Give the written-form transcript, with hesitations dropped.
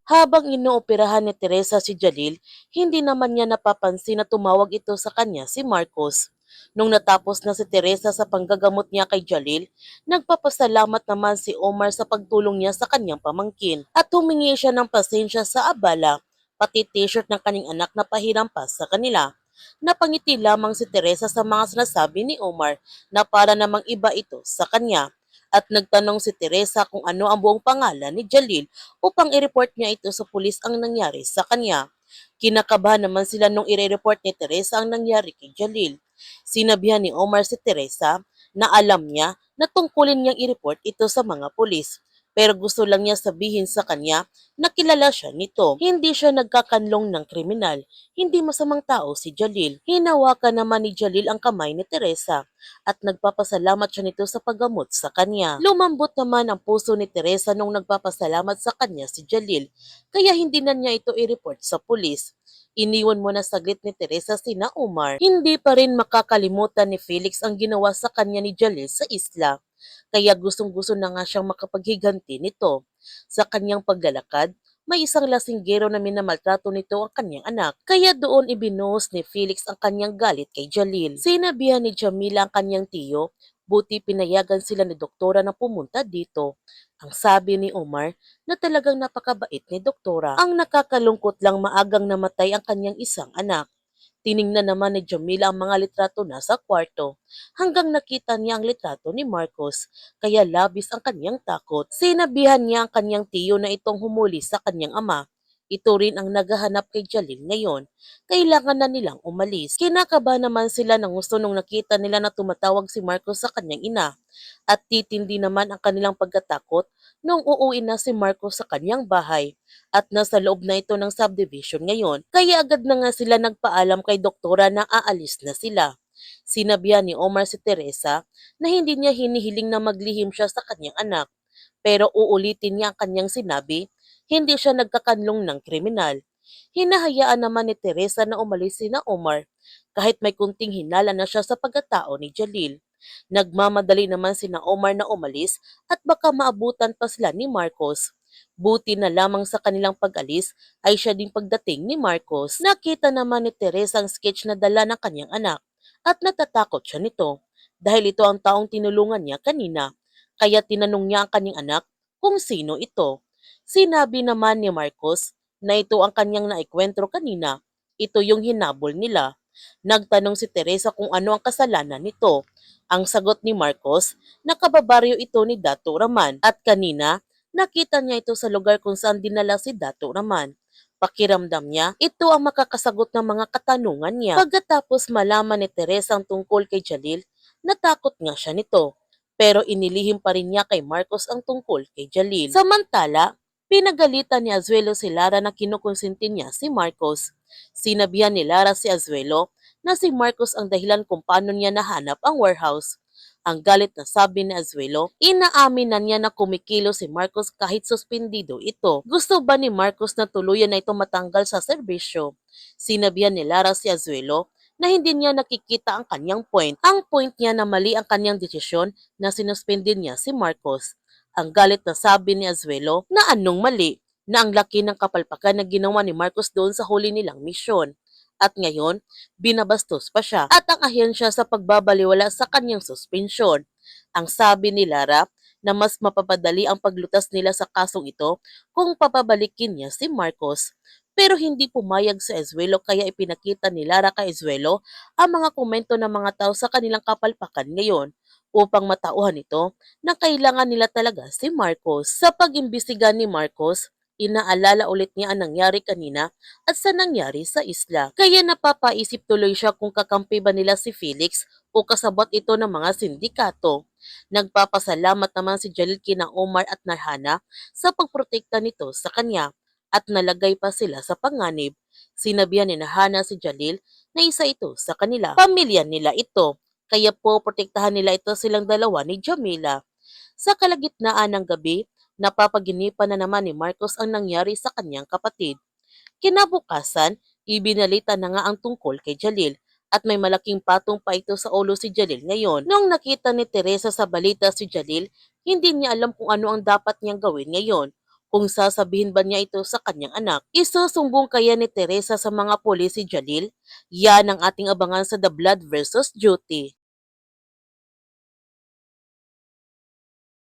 Habang inooperahan ni Teresa si Jalil, hindi naman niya napapansin na tumawag ito sa kanya si Marcos. Nung natapos na si Teresa sa panggagamot niya kay Jalil, nagpapasalamat naman si Omar sa pagtulong niya sa kanyang pamangkin at humingi siya ng pasensya sa abala, pati t-shirt ng kanyang anak na pahiram pa sa kanila. Napangiti lamang si Teresa sa mga sinasabi ni Omar na para namang iba ito sa kanya. At nagtanong si Teresa kung ano ang buong pangalan ni Jalil upang i-report niya ito sa pulis ang nangyari sa kanya. Kinakabahan naman sila nung i-report ni Teresa ang nangyari kay Jalil. Sinabihan ni Omar si Teresa na alam niya na tungkulin niyang i-report ito sa mga pulis. Pero gusto lang niya sabihin sa kanya na kilala siya nito. Hindi siya nagkakanlong ng kriminal. Hindi masamang tao si Jalil. Hinawakan naman ni Jalil ang kamay ni Teresa at nagpapasalamat siya nito sa paggamot sa kanya. Lumambot naman ang puso ni Teresa nung nagpapasalamat sa kanya si Jalil, kaya hindi na niya ito i-report sa pulis. Iniwan mo na saglit ni Teresa sina Omar. Hindi pa rin makakalimutan ni Felix ang ginawa sa kanya ni Jalil sa isla. Kaya gustong-gusto na nga siyang makapaghiganti nito. Sa kanyang paglalakad, may isang lasinggero na minamaltrato nito ang kanyang anak. Kaya doon ibinuhos ni Felix ang kanyang galit kay Jalil. Sinabihan ni Jamila ang kanyang tiyo, buti pinayagan sila ni Doktora na pumunta dito. Ang sabi ni Omar na talagang napakabait ni Doktora. Ang nakakalungkot lang maagang namatay ang kanyang isang anak. Tiningnan naman ni Jamila ang mga litrato na sa kwarto hanggang nakita niya ang litrato ni Marcos, kaya labis ang kanyang takot. Sinabihan niya ang kanyang tiyo na itong humuli sa kanyang ama. Ito rin ang naghahanap kay Jalil ngayon. Kailangan na nilang umalis. Kinakabahan naman sila ng gusto nung nakita nila na tumatawag si Marcos sa kanyang ina. At titindi naman ang kanilang pagkatakot nung uuwi na si Marcos sa kanyang bahay at nasa loob na ito ng subdivision ngayon. Kaya agad na nga sila nagpaalam kay doktora na aalis na sila. Sinabihan ni Omar si Teresa na hindi niya hinihiling na maglihim siya sa kanyang anak. Pero uulitin niya ang kanyang sinabi, hindi siya nagkakanlong ng kriminal. Hinahayaan naman ni Teresa na umalis sina Omar kahit may kunting hinala na siya sa pagkatao ni Jalil. Nagmamadali naman sina Omar na umalis at baka maabutan pa sila ni Marcos. Buti na lamang sa kanilang pag-alis ay siya ding pagdating ni Marcos. Nakita naman ni Teresa ang sketch na dala ng kanyang anak at natatakot siya nito dahil ito ang taong tinulungan niya kanina. Kaya tinanong niya ang kanyang anak kung sino ito. Sinabi naman ni Marcos na ito ang kanyang naikwentro kanina. Ito yung hinabol nila. Nagtanong si Teresa kung ano ang kasalanan nito. Ang sagot ni Marcos, nakababaryo ito ni Dato Raman at kanina nakita niya ito sa lugar kung saan dinala si Dato Raman. Pakiramdam niya, ito ang makakasagot ng mga katanungan niya. Pagkatapos malaman ni Teresa ang tungkol kay Jalil, natakot nga siya nito. Pero inilihim pa rin niya kay Marcos ang tungkol kay Jalil. Samantala, pinagalitan ni Azuelo si Lara na kinukonsinti niya si Marcos. Sinabihan ni Lara si Azuelo na si Marcos ang dahilan kung paano niya nahanap ang warehouse. Ang galit na sabi ni Azuelo, inaamin na niya na kumikilo si Marcos kahit suspendido ito. Gusto ba ni Marcos na tuluyan na ito matanggal sa serbisyo? Sinabihan ni Lara si Azuelo na hindi niya nakikita ang kanyang point. Ang point niya na mali ang kanyang desisyon na sinuspendin niya si Marcos. Ang galit na sabi ni Azuelo na anong mali, na ang laki ng kapalpakan na ginawa ni Marcos doon sa huli nilang misyon. At ngayon, binabastos pa siya at ang ahensya sa pagbabaliwala sa kanyang suspensyon. Ang sabi ni Lara na mas mapapadali ang paglutas nila sa kasong ito kung papabalikin niya si Marcos. Pero hindi pumayag si Azuelo kaya ipinakita ni Lara kay Azuelo ang mga komento ng mga tao sa kanilang kapalpakan ngayon upang matauhan ito na kailangan nila talaga si Marcos. Sa pag-imbestiga ni Marcos, inaalala ulit niya ang nangyari kanina at sa nangyari sa isla. Kaya napapaisip tuloy siya kung kakampi ba nila si Felix o kasabot ito ng mga sindikato. Nagpapasalamat naman si Jalil kina Omar at Narhana sa pagprotekta nito sa kanya at nalagay pa sila sa panganib. Sinabihan ni Narhana si Jalil na isa ito sa kanila. Pamilya nila ito, kaya po protektahan nila ito silang dalawa ni Jamila. Sa kalagitnaan ng gabi, napapaginipan na naman ni Marcos ang nangyari sa kanyang kapatid. Kinabukasan, ibinalita na nga ang tungkol kay Jalil at may malaking patong pa ito sa ulo si Jalil ngayon. Nung nakita ni Teresa sa balita si Jalil, hindi niya alam kung ano ang dapat niyang gawin ngayon. Kung sasabihin ba niya ito sa kanyang anak, isusumbong kaya ni Teresa sa mga pulis si Jalil? Yan ang ating abangan sa The Blood versus Duty.